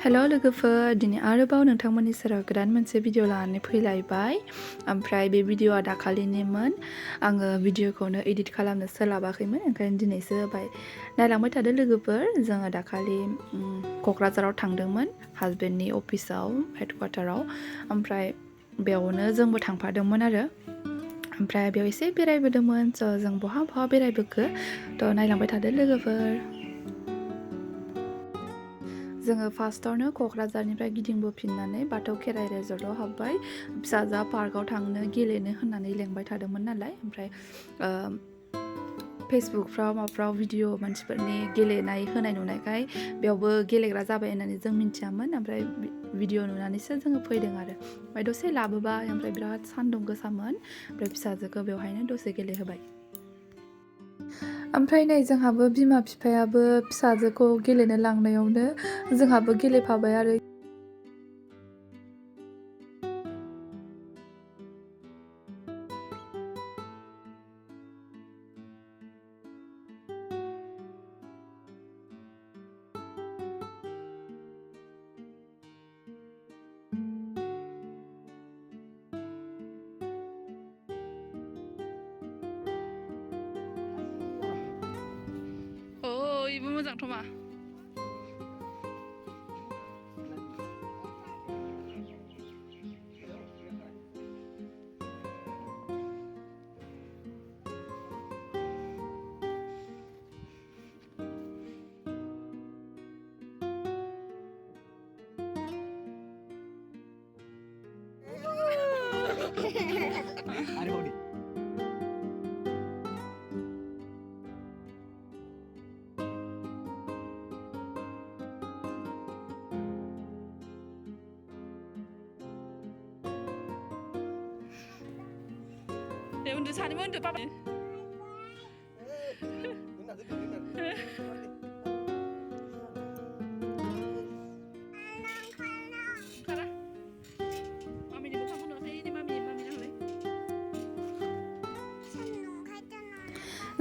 हेल' लोगोफोर दिनै आरोबाव नोंथांमोननि सेराव गोदान मोनसे भिडिअ लानानै फैलायबाय ओमफ्राय बे भिडिअआ दाखालिनिमोन आङो भिडिअखौनो एडिट खालामनो सोलाबाखैमोन ओंखायनो दिनैसो होबाय नायलांबाय थादो लोगोफोर जोङो दाखालि क'क्राझाराव थांदोंमोन हासबेन्डनि अफिसाव हेडक्वार्टाराव ओमफ्राय बेयावनो जोंबो थांफादोंमोन आरो ओमफ्राय बेयाव एसे बेरायबोदोंमोन स' जों बहा बेरायबोखो थ' नायलांबाय थादो लोगोफोर जोङो फार्स्टआवनो क'क्राझारनिफ्राय गिदिंबोफिननानै बाथौ खेराइ रेजर्टआव हाबबाय फिसाजोआ पार्कआव थांनो गेलेनो होननानै लेंबाय थादोंमोन नालाय ओमफ्राय फेसबुकफ्राव माबाफ्राव भिडिअ मानसिफोरनि गेलेनाय होनाय नुनायखाय बेयावबो गेलेग्रा जाबाय होननानै जों मिन्थियामोन ओमफ्राय भिडिअ नुनानैसो जोङो फैदों आरो ओमफ्राय दसे लाबोबाय ओमफ्राय बिराद सान्दुं गोसामोन ओमफ्राय फिसाजोखौ बेवहायनो दसे गेलेहोबाय ओमफ्राय नै जोंहाबो बिमा बिफायाबो फिसाजोखौ गेलेनो लांनायावनो जोंहाबो गेलेफाबाय आरो इबो मोजांथ' मा दे उन्दु सानैबो उन्दु पापा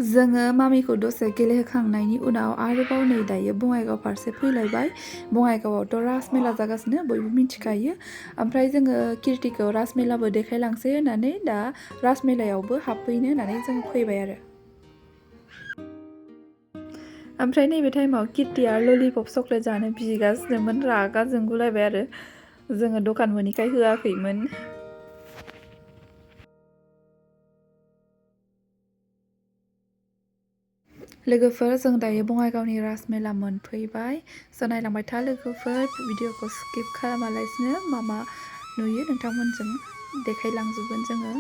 जोङो मामिखौ दसे गेलेहोखांनायनि उनाव आरोबाव नै दायो बङाइगाव फारसे फैलायबाय बङाइगावआवथ' राजमेला जागासिनो बयबो मिथिखायो ओमफ्राय जोङो कीर्तिखौ राजमेलाबो देखायलांसै होननानै दा राजमेलायावबो हाबफैनो होननानै जों फैबाय आरो ओमफ्राय नैबे टाइमाव कीर्तिया ललिपप चक्लेट जानो बिगासिनोमोन रागा जोंगुलायबाय आरो जोङो दखान मोनिखाय होआखैमोन लोगोफोर जों दायो बङाइगावनि राजमेला मोनफैबाय स' नायलांबाय था लोगोफोर भिडिअखौ स्किप खालामालासिनो मा नुयो नोंथांमोनजों देखायलांजोबगोन जोङो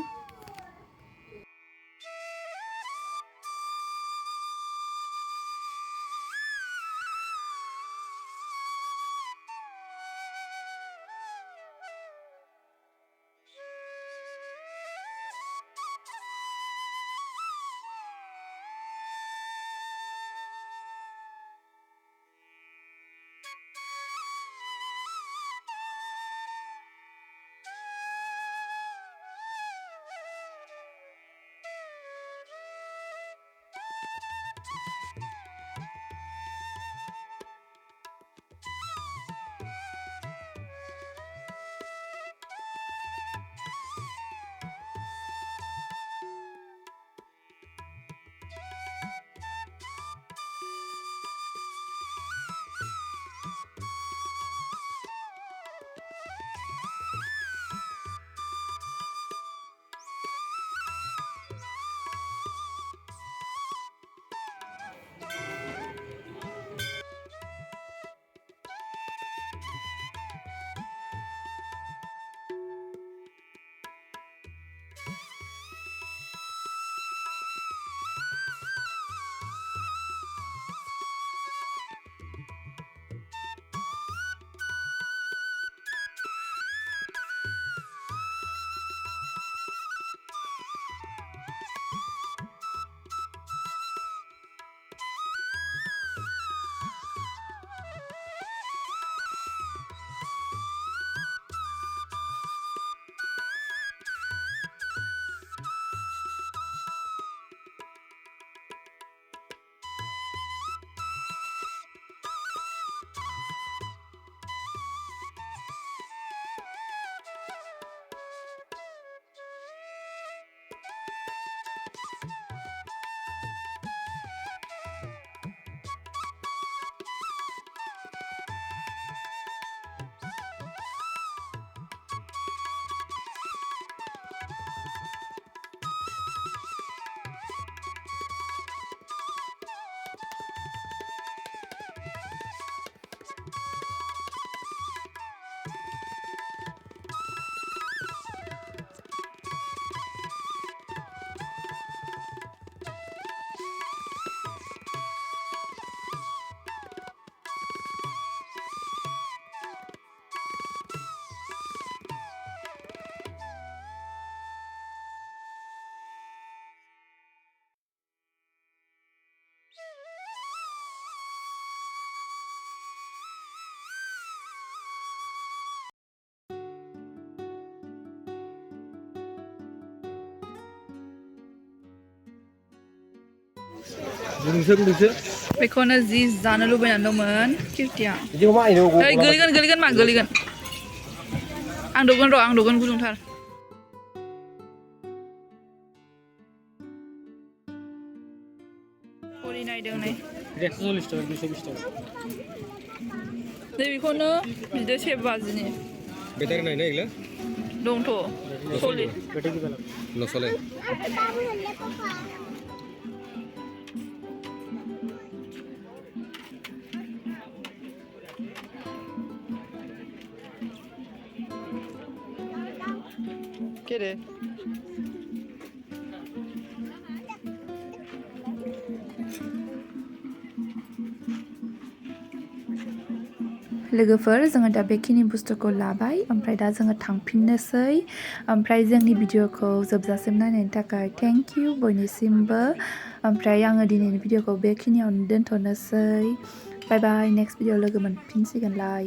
बेखौनो जि जानो लुबैनानै दंमोन किउटिया बिदिखौ मा आयौ गोलैगोन मा गोलैगोन आं दौगोन गुदुंथार परि नायदों नै 140 टाका 220 टाका नै बेखौनो बिदो 7 बाजिनि बेटारि नायना इगला दंथ' सलि नसले केरे लोगोफोर जोङो दा बेखिनि बुस्थुखौ लाबाय ओमफ्राय दा जोङो थांफिननोसै ओमफ्राय जोंनि भिडिअखौ जोबजासिम नायनायनि थाखाय थेंक इउ बयनिसिमबो ओमफ्राय आङो दिनैनि भिडिअखौ बेखिनियावनो दोनथ'नोसै बाय बाय नेक्स्ट भिडिअ लोगो मोनफिनसिगोनलाय